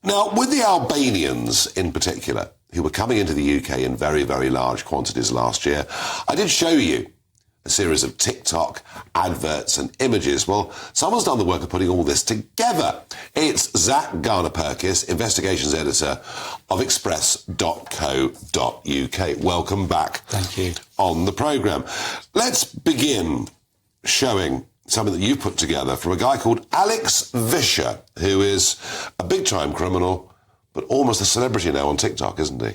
Now, with the Albanians in particular, who were coming into the UK in very, very large quantities last year, I did show you a series of TikTok adverts and images. Well, someone's done the work of putting all this together. It's Zach Garner-Perkis, investigations editor of express.co.uk. Welcome back. Thank you. On the programme. Let's begin showing something that you put together from a guy called Alex Vischer, who is a big-time criminal, but almost a celebrity now on TikTok, isn't he?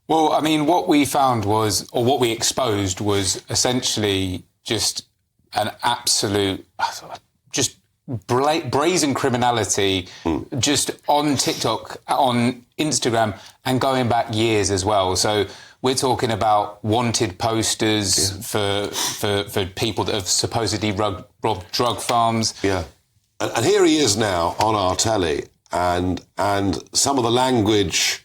Well, I mean, what we found was, or what we exposed was essentially just an absolute, just brazen criminality just on TikTok, on Instagram, and going back years as well. So we're talking about wanted posters for people that have supposedly robbed drug farms. Yeah. And here he is now on our telly, and some of the language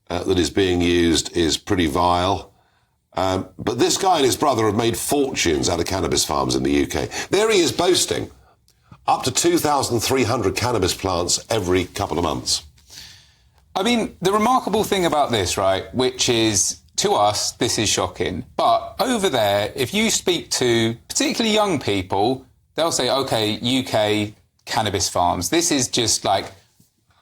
that is being used is pretty vile. But this guy and his brother have made fortunes out of cannabis farms in the UK. There he is boasting up to 2,300 cannabis plants every couple of months. I mean, the remarkable thing about this, right, which is, to us, this is shocking. But over there, if you speak to particularly young people, they'll say, OK, UK cannabis farms. This is just like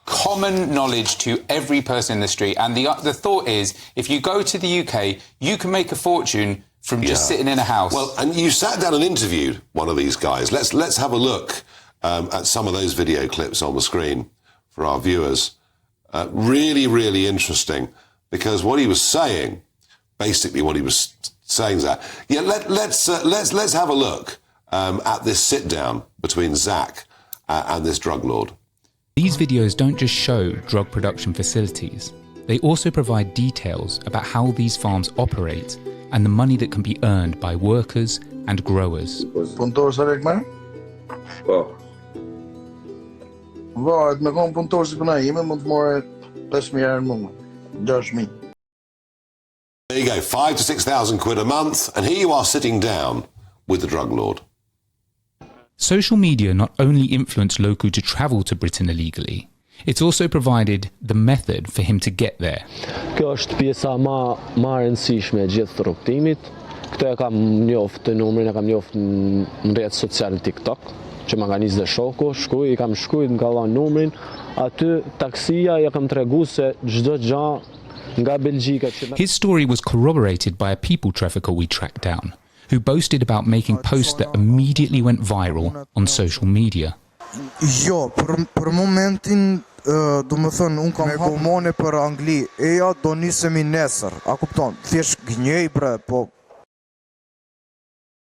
common knowledge to every person in the street. And the thought is, if you go to the UK, you can make a fortune from just sitting in a house. Well, and you sat down and interviewed one of these guys. Let's have a look at some of those video clips on the screen for our viewers. Really, really interesting, because what he was saying, basically what he was saying is that, let's have a look at this sit-down between Zach and this drug lord. These videos don't just show drug production facilities. They also provide details about how these farms operate and the money that can be earned by workers and growers. Puntor sa rekme? Po. Varet me kon puntor si puna ime mund të more 5.000 euro në muaj. 6.000. There you go, 5,000 to 6,000 quid a month, and here you are sitting down with the drug lord. Social media not only influenced Loku to travel to Britain illegally, it's also provided the method for him to get there. Kjo është pjesa më e rëndësishme e gjithë rrugtimit. Këtë e kam njoftë, numrin e kam njoftë në rrjetet sociale TikTok, që më ka nisë dhe shoku, i kam shkruajt, më ka dhënë numrin, aty taksia ja kam tregu se çdo gjë nga Belgjika. His story was corroborated by a people trafficker we tracked down, who boasted about making posts that immediately went viral on social media. Jo, për momentin, do më thënë, unë kam gomone për Angli, eja do nisemi nesër, a kupton, thjesht gënjej bre, po.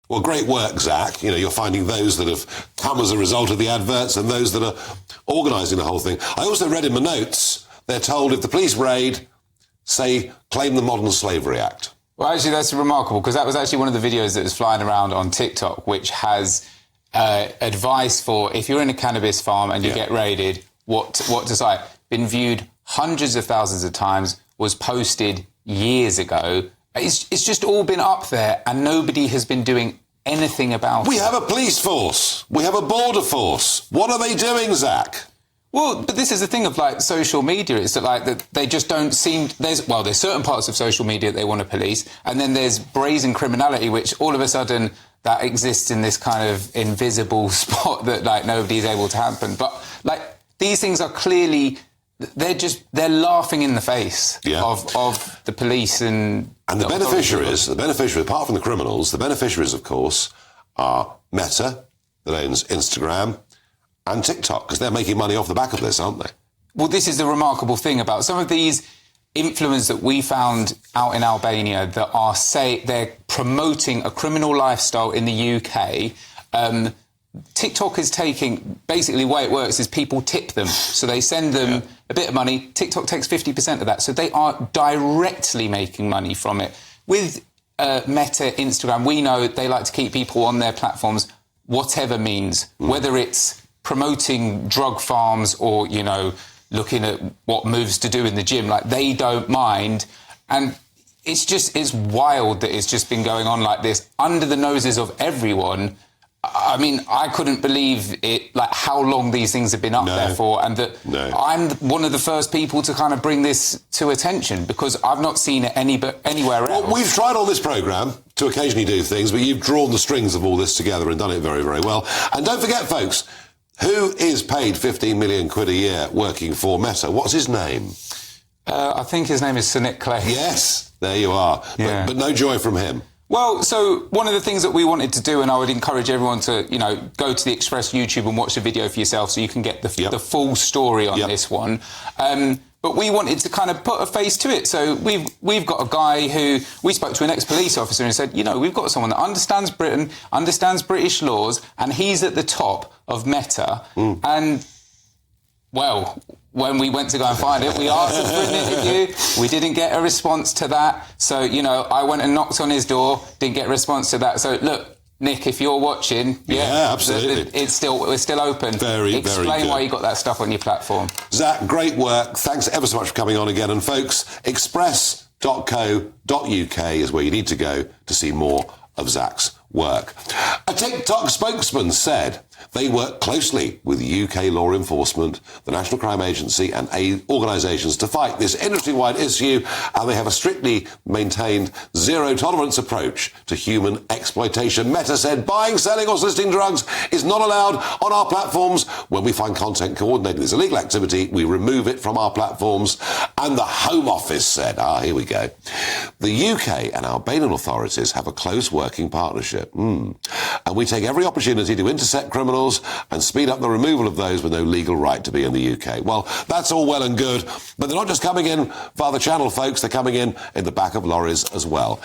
Well, great work, Zach. You know, you're finding those that have come as a result of the adverts and those that are organising the whole thing. I also read in my notes, they're told if the police raid, say, claim the Modern Slavery Act. Well, actually, that's remarkable, because that was actually one of the videos that was flying around on TikTok, which has advice for if you're in a cannabis farm and you get raided, what to say. Been viewed hundreds of thousands of times, was posted years ago. It's just all been up there, and nobody has been doing anything about it. We have a police force. We have a border force. What are they doing, Zach? Well, but this is the thing of, like, social media, is that, like, that they just don't seem... There's certain parts of social media that they want to police, and then there's brazen criminality, which all of a sudden that exists in this kind of invisible spot that, like, nobody's able to happen. But, like, these things are clearly... They're laughing in the face of the police and the beneficiaries, apart from the criminals, the beneficiaries, of course, are Meta, that owns Instagram, and TikTok, because they're making money off the back of this, aren't they? Well, this is the remarkable thing about some of these influencers that we found out in Albania that are, they're promoting a criminal lifestyle in the UK. TikTok is taking, basically the way it works is people tip them. So they send them a bit of money. TikTok takes 50% of that. So they are directly making money from it. With Meta, Instagram, we know they like to keep people on their platforms, whatever means, whether it's promoting drug farms or, you know, looking at what moves to do in the gym. Like, they don't mind. And it's wild that it's just been going on like this under the noses of everyone. I mean, I couldn't believe it, like how long these things have been up there for, and that I'm one of the first people to kind of bring this to attention, because I've not seen it anywhere else. Well, we've tried on this programme to occasionally do things, but you've drawn the strings of all this together and done it very, very well. And don't forget, folks, who is paid 15 million quid a year working for Meta? What's his name? I think his name is Sunit Clay. Yes, there you are. Yeah. But no joy from him. Well, so one of the things that we wanted to do, and I would encourage everyone to, go to the Express YouTube and watch the video for yourself so you can get the full story on this one. But we wanted to kind of put a face to it. So we've got a guy who, we spoke to an ex-police officer and said, we've got someone that understands Britain, understands British laws, and he's at the top of Meta. And, well, when we went to go and find it, we asked him for an interview. We didn't get a response to that. So, I went and knocked on his door, didn't get a response to that. So, look, Nick, if you're watching, absolutely, it's still open. Very Explain good. why you got that stuff on your platform. Zach, great work. Thanks ever so much for coming on again. And folks, express.co.uk is where you need to go to see more of Zach's work. A TikTok spokesman said they work closely with UK law enforcement, the National Crime Agency and aid organisations to fight this industry-wide issue, and they have a strictly maintained zero-tolerance approach to human exploitation. Meta said buying, selling or soliciting drugs is not allowed on our platforms. When we find content coordinating this illegal activity, we remove it from our platforms. And the Home Office said, here we go, the UK and Albanian authorities have a close working partnership. And we take every opportunity to intercept criminals and speed up the removal of those with no legal right to be in the UK. Well, that's all well and good, but they're not just coming in via the channel, folks. They're coming in the back of lorries as well.